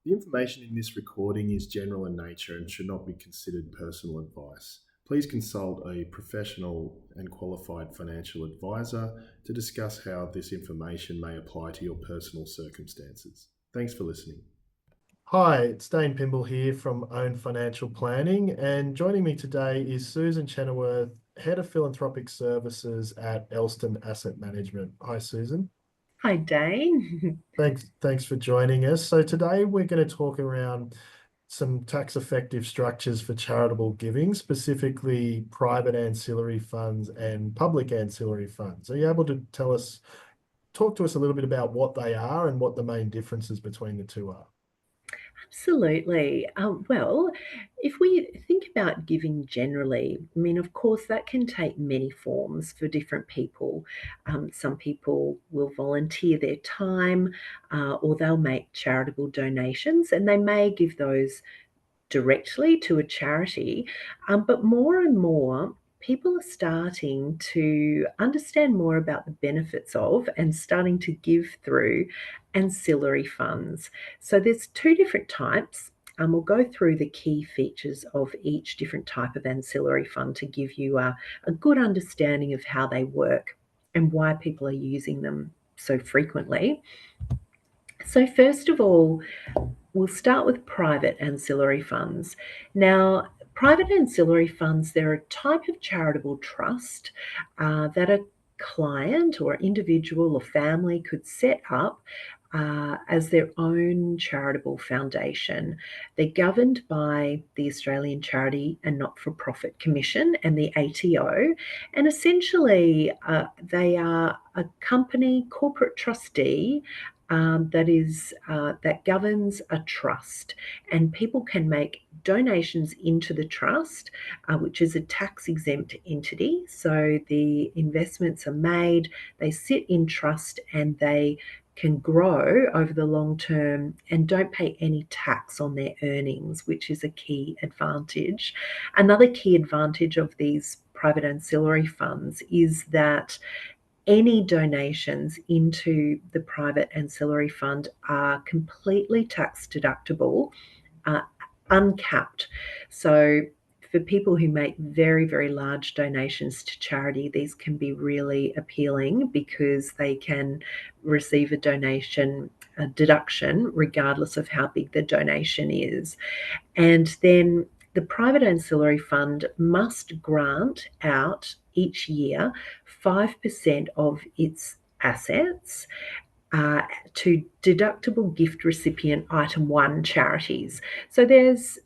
The information in this recording is general in nature and should not be considered personal advice. Please consult a professional and qualified financial advisor to discuss how this information may apply to your personal circumstances. Thanks for listening. Hi, it's Dane Pimble here from Own Financial Planning, and joining me today is Susan Chenoweth, Head of Philanthropic Services at Elston Asset Management. Hi, Susan. Hi, Dane. Thanks for joining us. So today we're going to talk around some tax-effective structures for charitable giving, specifically private ancillary funds and public ancillary funds. Are you able to talk to us a little bit about what they are and what the main differences between the two are? Absolutely. Well, if we think about giving generally, I mean, of course, that can take many forms for different people. Some people will volunteer their time or they'll make charitable donations, and they may give those directly to a charity. But more and more, people are starting to understand more about the benefits of and starting to give through ancillary funds. So there's two different types. We'll go through the key features of each different type of ancillary fund to give you a good understanding of how they work and why people are using them so frequently. So first of all, we'll start with private ancillary funds. Now, private ancillary funds, they're a type of charitable trust that a client or individual or family could set up as their own charitable foundation. They're governed by the Australian Charity and Not-for-Profit Commission and the ATO, and essentially they are a company corporate trustee that governs a trust, and people can make donations into the trust, which is a tax-exempt entity. So the investments are made, they sit in trust, and they can grow over the long term and don't pay any tax on their earnings, which is a key advantage. Another key advantage of these private ancillary funds is that any donations into the private ancillary fund are completely tax deductible, uncapped. So for people who make very, very large donations to charity, these can be really appealing because they can receive a deduction regardless of how big the donation is. And then the private ancillary fund must grant out each year 5% of its assets to deductible gift recipient item 1 charities. So that's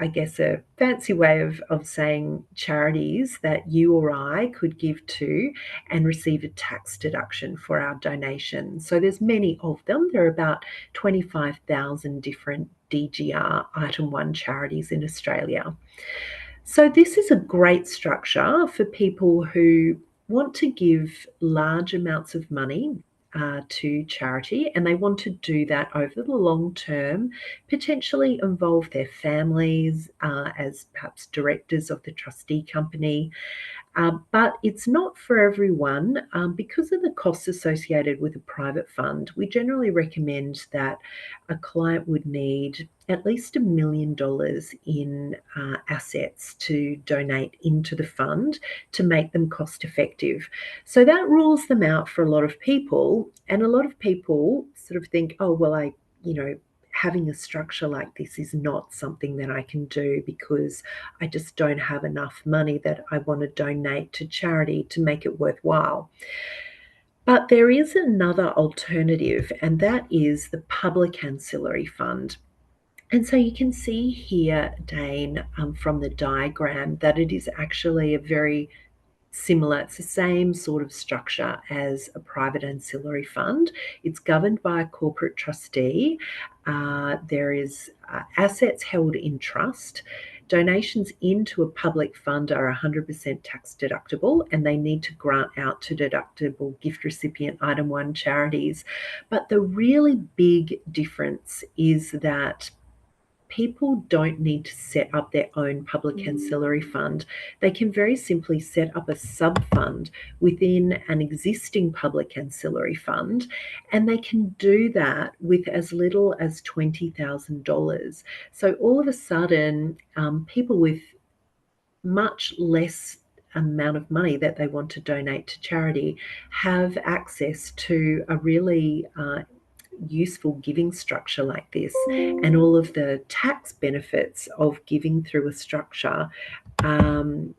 I guess a fancy way of saying charities that you or I could give to and receive a tax deduction for our donations. So there's many of them. There are about 25,000 different DGR item 1 charities in Australia. So this is a great structure for people who want to give large amounts of money to charity, and they want to do that over the long term, potentially involve their families as perhaps directors of the trustee company. But it's not for everyone. Because of the costs associated with a private fund, we generally recommend that a client would need at least $1 million in assets to donate into the fund to make them cost effective. So that rules them out for a lot of people. And a lot of people sort of think, oh, well, having a structure like this is not something that I can do because I just don't have enough money that I want to donate to charity to make it worthwhile. But there is another alternative, and that is the Public Ancillary Fund. And so you can see here, Dane, from the diagram, that it is actually a very similar. It's the same sort of structure as a private ancillary fund. It's governed by a corporate trustee. There is assets held in trust. Donations into a public fund are 100% tax deductible, and they need to grant out to deductible gift recipient item 1 charities. But the really big difference is that people don't need to set up their own public ancillary fund. They can very simply set up a sub-fund within an existing public ancillary fund, and they can do that with as little as $20,000. So all of a sudden, people with much less amount of money that they want to donate to charity have access to a really useful giving structure like this, and all of the tax benefits of giving through a structure. So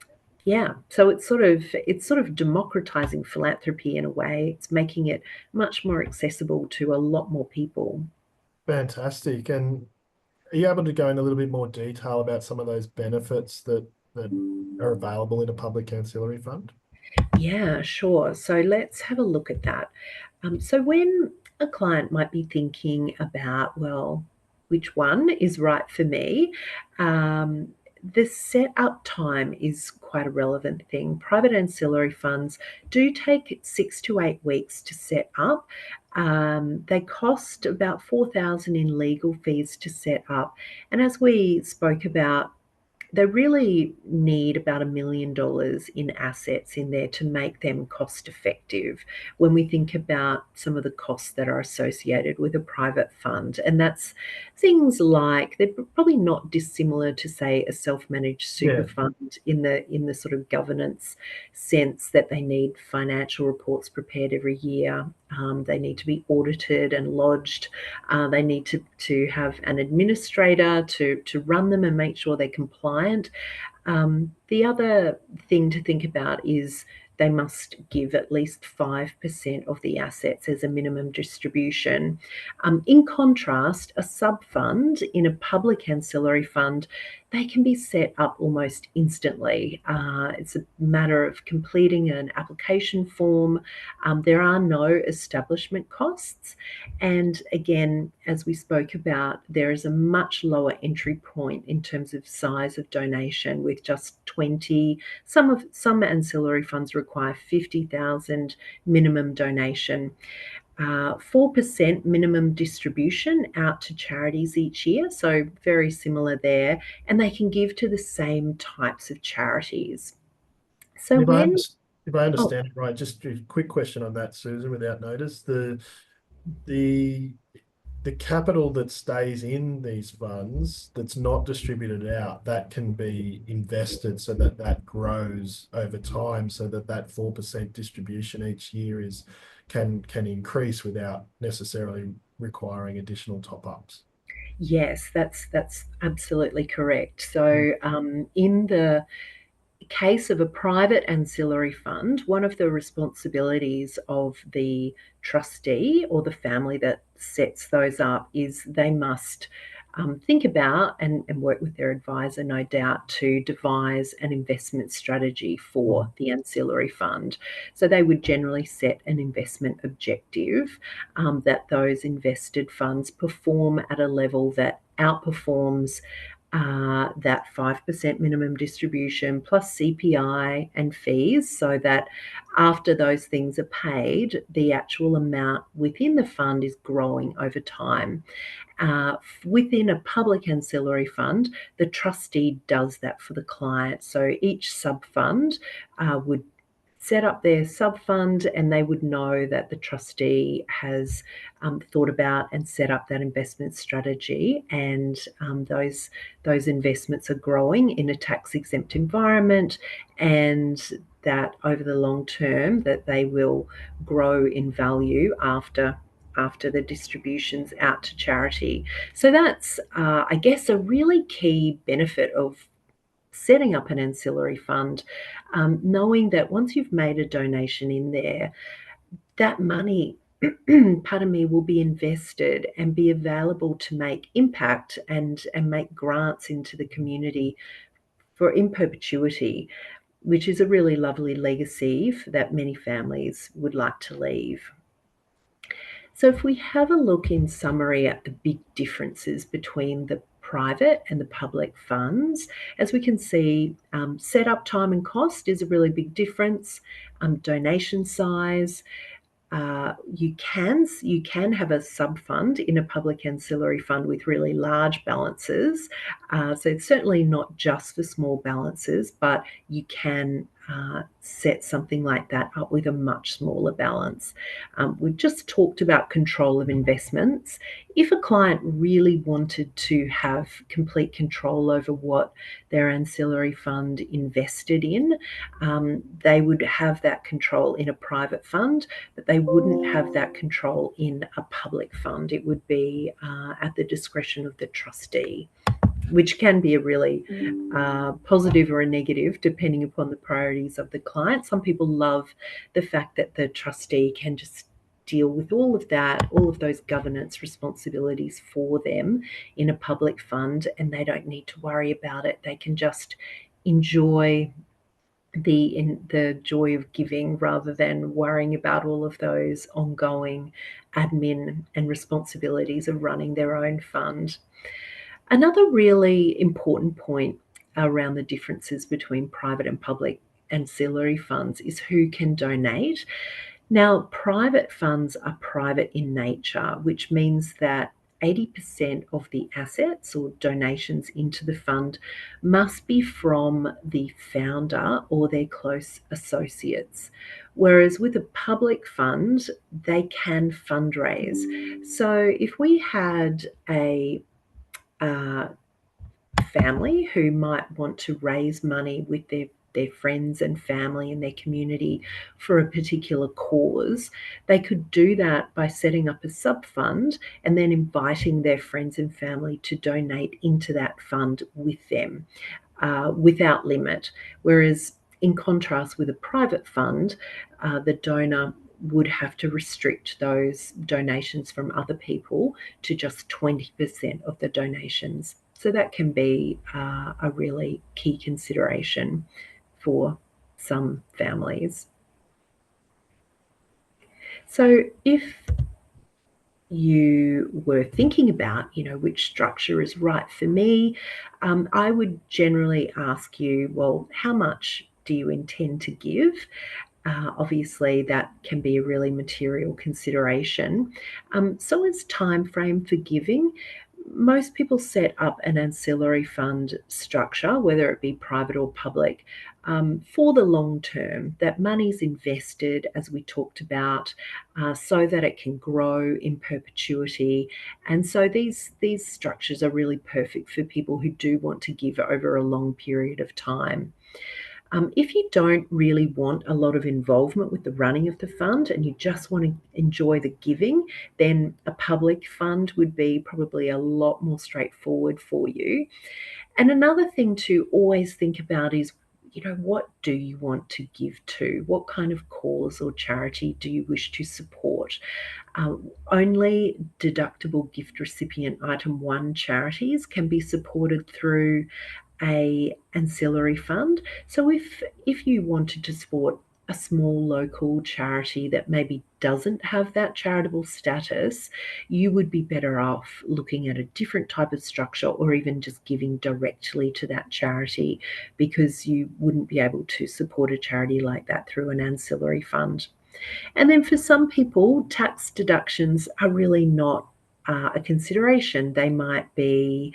it's sort of democratizing philanthropy in a way. It's making it much more accessible to a lot more people. Fantastic. And are you able to go in a little bit more detail about some of those benefits that are available in a public ancillary fund? Yeah, sure. So let's have a look at that. So when a client might be thinking about, well, which one is right for me? The setup time is quite a relevant thing. Private ancillary funds do take 6 to 8 weeks to set up. They cost about $4,000 in legal fees to set up. And as we spoke about, they really need about $1 million in assets in there to make them cost effective when we think about some of the costs that are associated with a private fund. And that's things like, they're probably not dissimilar to, say, a self-managed super fund in the sort of governance sense, that they need financial reports prepared every year. They need to be audited and lodged. They need to have an administrator to run them and make sure they're compliant. The other thing to think about is they must give at least 5% of the assets as a minimum distribution. In contrast, a sub-fund in a public ancillary fund, they can be set up almost instantly. It's a matter of completing an application form. There are no establishment costs. And again, as we spoke about, there is a much lower entry point in terms of size of donation, with just 20. Some ancillary funds require 50,000 minimum donation. 4% minimum distribution out to charities each year, so very similar there, and they can give to the same types of charities. So If I understand it right, just a quick question on that, Susan, without notice, the capital that stays in these funds that's not distributed out, that can be invested so that grows over time, so that 4% distribution each year can increase without necessarily requiring additional top-ups. Yes, that's absolutely correct. So in the case of a private ancillary fund, one of the responsibilities of the trustee or the family that sets those up is they must think about and work with their advisor, no doubt, to devise an investment strategy for the ancillary fund. So they would generally set an investment objective that those invested funds perform at a level that outperforms that 5% minimum distribution plus CPI and fees, so that after those things are paid, the actual amount within the fund is growing over time. Within a public ancillary fund, the trustee does that for the client. So each sub-fund would set up their sub-fund, and they would know that the trustee has thought about and set up that investment strategy, and those investments are growing in a tax-exempt environment, and that over the long term that they will grow in value after the distributions out to charity. So that's, I guess, a really key benefit of setting up an ancillary fund, knowing that once you've made a donation in there, that money, pardon me, will be invested and be available to make impact and make grants into the community in perpetuity, which is a really lovely legacy that many families would like to leave. So if we have a look in summary at the big differences between the private and the public funds, as we can see, setup time and cost is a really big difference. Donation size, you can have a sub-fund in a public ancillary fund with really large balances. So it's certainly not just for small balances, but you can set something like that up with a much smaller balance. We've just talked about control of investments. If a client really wanted to have complete control over what their ancillary fund invested in, they would have that control in a private fund, but they wouldn't have that control in a public fund. It would be at the discretion of the trustee, which can be a really positive or a negative depending upon the priorities of the client. Some people love the fact that the trustee can just deal with all of that, all of those governance responsibilities for them in a public fund, and they don't need to worry about it. They can just enjoy the joy of giving rather than worrying about all of those ongoing admin and responsibilities of running their own fund. Another really important point around the differences between private and public ancillary funds is who can donate. Now, private funds are private in nature, which means that 80% of the assets or donations into the fund must be from the founder or their close associates. Whereas with a public fund, they can fundraise. So if we had a family who might want to raise money with their friends and family and their community for a particular cause, they could do that by setting up a sub fund and then inviting their friends and family to donate into that fund with them without limit. Whereas in contrast with a private fund, the donor would have to restrict those donations from other people to just 20% of the donations. So that can be a really key consideration for some families. So if you were thinking about, which structure is right for me, I would generally ask you, well, how much do you intend to give? Obviously, that can be a really material consideration. So is time frame for giving. Most people set up an ancillary fund structure, whether it be private or public, for the long term. That money's invested, as we talked about, so that it can grow in perpetuity. And so these structures are really perfect for people who do want to give over a long period of time. If you don't really want a lot of involvement with the running of the fund and you just want to enjoy the giving, then a public fund would be probably a lot more straightforward for you. And another thing to always think about is, what do you want to give to? What kind of cause or charity do you wish to support? Only deductible gift recipient item 1 charities can be supported through a ancillary fund. So if you wanted to support a small local charity that maybe doesn't have that charitable status, you would be better off looking at a different type of structure or even just giving directly to that charity, because you wouldn't be able to support a charity like that through an ancillary fund. And then for some people, tax deductions are really not a consideration. They might be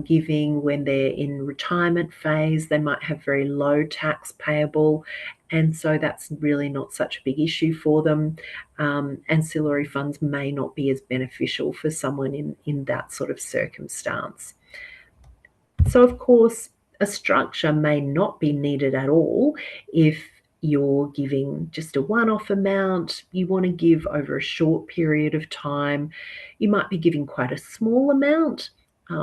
giving when they're in retirement phase. They might have very low tax payable, and so that's really not such a big issue for them. Ancillary funds may not be as beneficial for someone in that sort of circumstance. So, of course, a structure may not be needed at all if you're giving just a one-off amount, you want to give over a short period of time, you might be giving quite a small amount,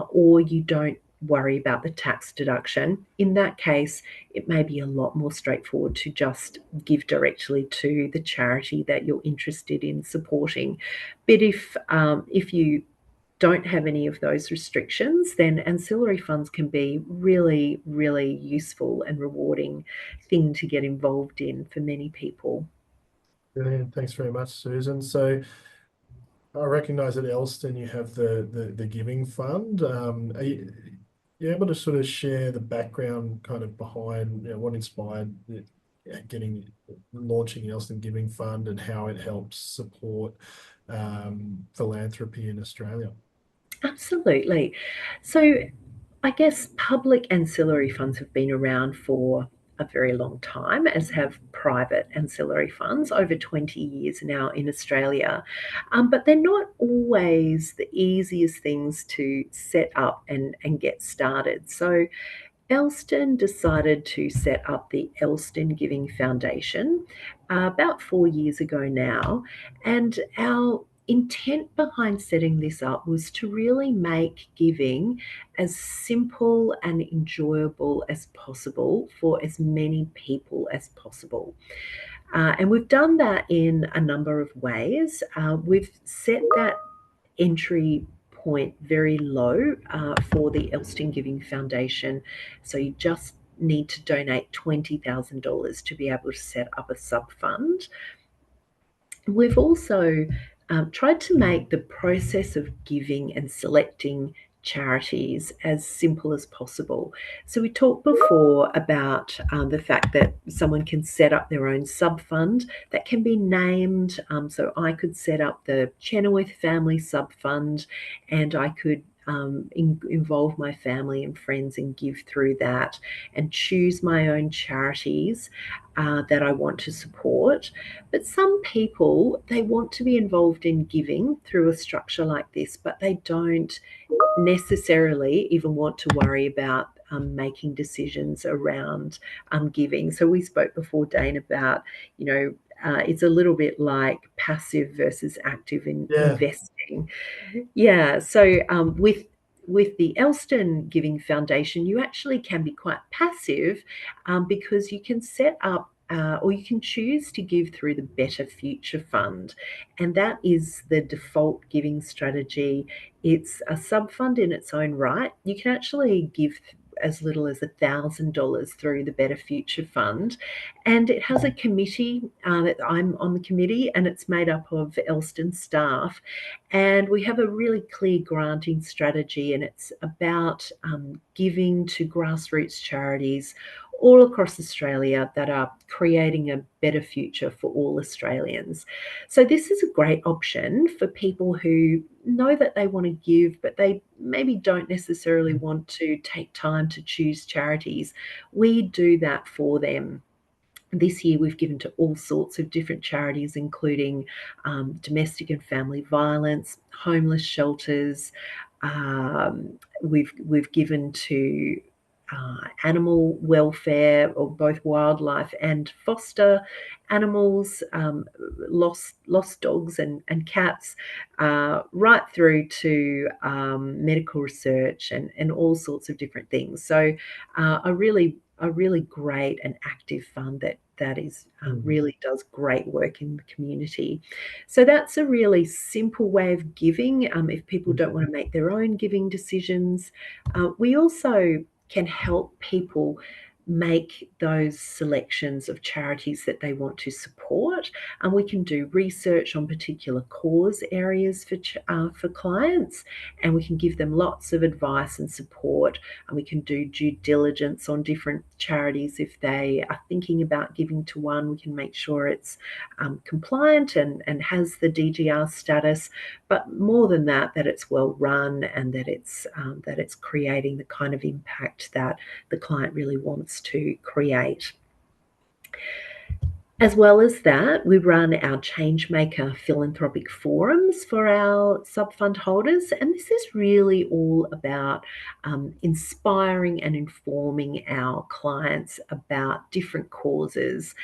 or you don't worry about the tax deduction. In that case, it may be a lot more straightforward to just give directly to the charity that you're interested in supporting. But if you don't have any of those restrictions, then ancillary funds can be really, really useful and rewarding thing to get involved in for many people. Brilliant. Thanks very much, Susan. So I recognise at Elston you have the giving fund. Are you able to sort of share the background kind of behind what inspired launching the Elston Giving Fund and how it helps support philanthropy in Australia. Absolutely. So I guess public ancillary funds have been around for a very long time, as have private ancillary funds, over 20 years now in Australia. But they're not always the easiest things to set up and get started. So Elston decided to set up the Elston Giving Foundation about 4 years ago now. And our intent behind setting this up was to really make giving as simple and enjoyable as possible for as many people as possible. And we've done that in a number of ways. We've set that entry point very low for the Elston Giving Foundation. So you just need to donate $20,000 to be able to set up a sub fund. We've also tried to make the process of giving and selecting charities as simple as possible. So we talked before about the fact that someone can set up their own sub fund that can be named. So I could set up the Chenoworth family sub fund, and I could involve my family and friends and give through that, and choose my own charities that I want to support. But some people, they want to be involved in giving through a structure like this, but they don't necessarily even want to worry about making decisions around giving. So we spoke before, Dane, about, it's a little bit like passive versus active investing. Yeah. So with the Elston Giving Foundation, you actually can be quite passive because you can set up or you can choose to give through the Better Future Fund. And that is the default giving strategy. It's a sub fund in its own right. You can actually give as little as $1,000 through the Better Future Fund. And it has a committee that I'm on the committee, and it's made up of Elston staff. And we have a really clear granting strategy, and it's about giving to grassroots charities all across Australia that are creating a better future for all Australians. So this is a great option for people who know that they want to give, but they maybe don't necessarily want to take time to choose charities. We do that for them. This year, we've given to all sorts of different charities, including domestic and family violence, homeless shelters. We've given to animal welfare, or both wildlife and foster animals, lost dogs and cats, right through to medical research and all sorts of different things. So a really great and active fund that is really does great work in the community. So that's a really simple way of giving if people don't want to make their own giving decisions. We also can help people make those selections of charities that they want to support, and we can do research on particular cause areas for clients, and we can give them lots of advice and support, and we can do due diligence on different charities. If they are thinking about giving to one, we can make sure it's compliant and has the DGR status, but more than that, that it's well run and that it's creating the kind of impact that the client really wants to create. As well as that, we run our Changemaker philanthropic forums for our sub-fund holders, and this is really all about inspiring and informing our clients about different causes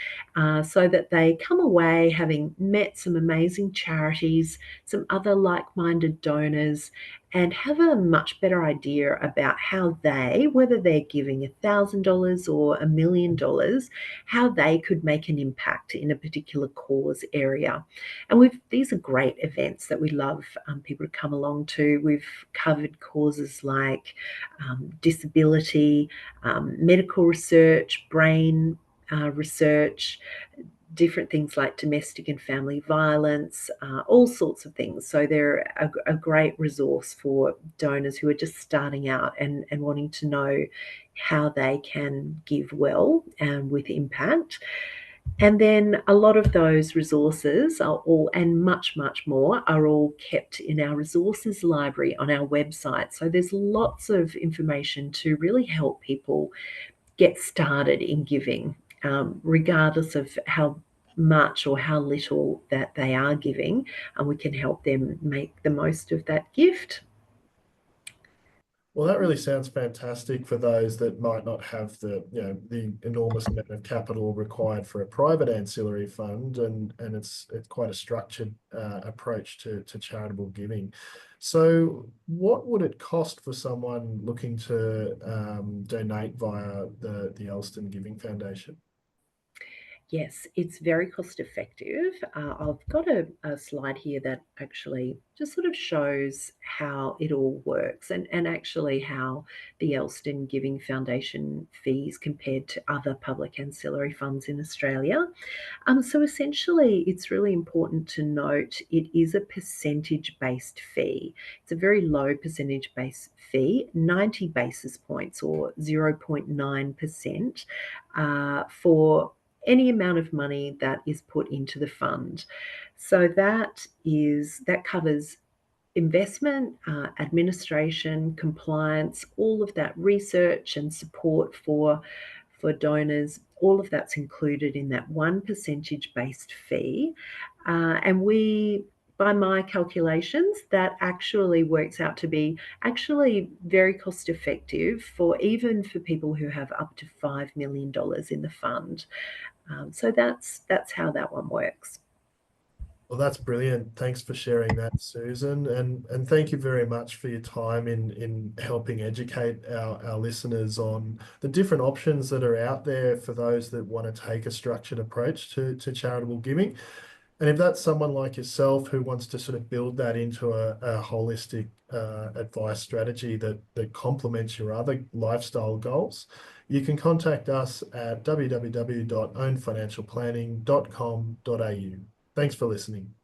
so that they come away having met some amazing charities, some other like-minded donors, and have a much better idea about how they, whether they're giving $1,000 or $1 million, how they could make an impact in a particular cause area. And these are great events that we love people to come along to. We've covered causes like disability, medical research, brain research, different things like domestic and family violence, all sorts of things. So they're a great resource for donors who are just starting out and wanting to know how they can give well and with impact. And then a lot of those resources are all, and much, much more, are all kept in our resources library on our website. So there's lots of information to really help people get started in giving, regardless of how much or how little that they are giving, and we can help them make the most of that gift. Well, that really sounds fantastic for those that might not have the enormous amount of capital required for a private ancillary fund, and it's quite a structured approach to charitable giving. So, what would it cost for someone looking to donate via the Elston Giving Foundation? Yes, it's very cost effective. I've got a slide here that actually just sort of shows how it all works, and actually how the Elston Giving Foundation fees compared to other public ancillary funds in Australia. So essentially, it's really important to note it is a percentage-based fee. It's a very low percentage-based fee, 90 basis points or 0.9% for any amount of money that is put into the fund. So that covers investment, administration, compliance, all of that research and support for donors. All of that's included in that 1% based fee, and by my calculations, that actually works out to be actually very cost effective for even for people who have up to $5 million in the fund. So that's how that one works. Well, that's brilliant. Thanks for sharing that, Susan, and thank you very much for your time in helping educate our listeners on the different options that are out there for those that want to take a structured approach to charitable giving. And if that's someone like yourself who wants to sort of build that into a holistic advice strategy that complements your other lifestyle goals, you can contact us at www.ownfinancialplanning.com.au. Thanks for listening.